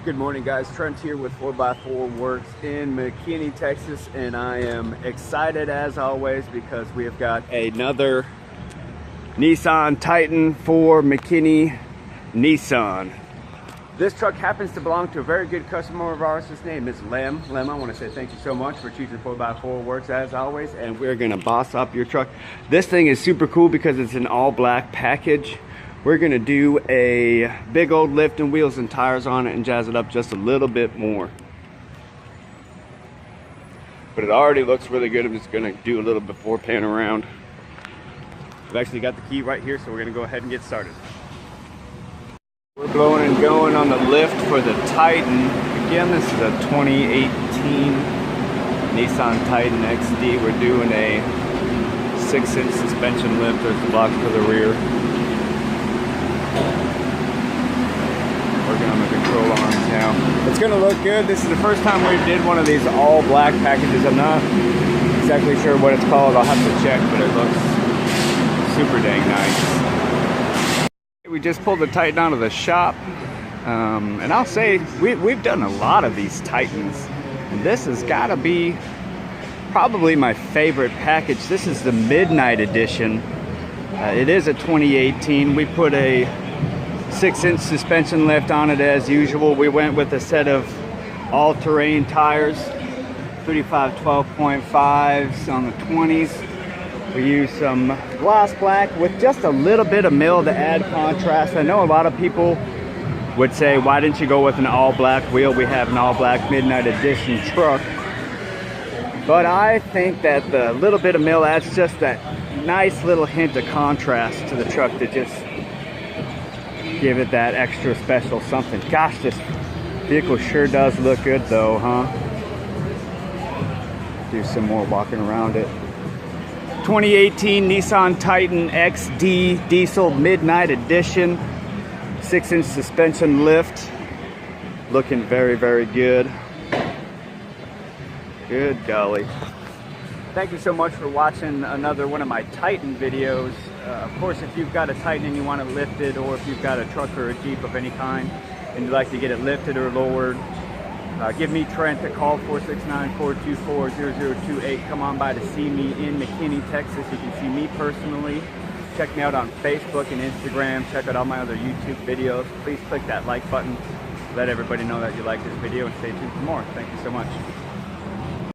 Good morning, guys. Trent here with 4x4 Works in McKinney, Texas, and I am excited as always because we have got another Nissan Titan for McKinney Nissan. This truck happens to belong to a very good customer of ours. His name is Lem. Lem, I want to say thank you so much for choosing 4x4 Works as always, and we're gonna boss up your truck. This thing is super cool because it's an all black package. We're gonna do a big old lift and wheels and tires on it and jazz it up just a little bit more. But it already looks really good. I'm just gonna do a little before pan around. I've actually got the key right here, so we're gonna go ahead and get started. We're blowing and going on the lift for the Titan. Again, this is a 2018 Nissan Titan XD. We're doing a 6-inch suspension lift. There's the block for the rear. Working on the control arms now. It's gonna look good. This is the first time we did one of these all black packages. I'm not exactly sure what it's called. I'll have to check, but it looks super dang nice. We just pulled the Titan out of the shop. And I'll say, we've done a lot of these Titans. And this has gotta be probably my favorite package. This is the Midnight Edition. It is a 2018. We put a 6-inch suspension lift on it as usual. We went with a set of all-terrain tires, 35 12.5s on the 20s. We used some gloss black with just a little bit of mill to add contrast. I know a lot of people would say, why didn't you go with an all-black wheel? We have an all-black Midnight Edition truck. But I think that the little bit of mill adds just that nice little hint of contrast to the truck to just give it that extra special something. Gosh, this vehicle sure does look good though, huh? Do some more walking around it. 2018 Nissan Titan XD Diesel Midnight Edition. 6-inch suspension lift. Looking very, very good. Good golly. Thank you so much for watching another one of my Titan videos. Of course, if you've got a Titan and you want to lift it, or if you've got a truck or a Jeep of any kind and you'd like to get it lifted or lowered, give me Trent a call, 469-424-0028. Come on by to see me in McKinney, Texas. You can see me personally. Check me out on Facebook and Instagram. Check out all my other YouTube videos. Please click that like button. Let everybody know that you like this video and stay tuned for more. Thank you so much.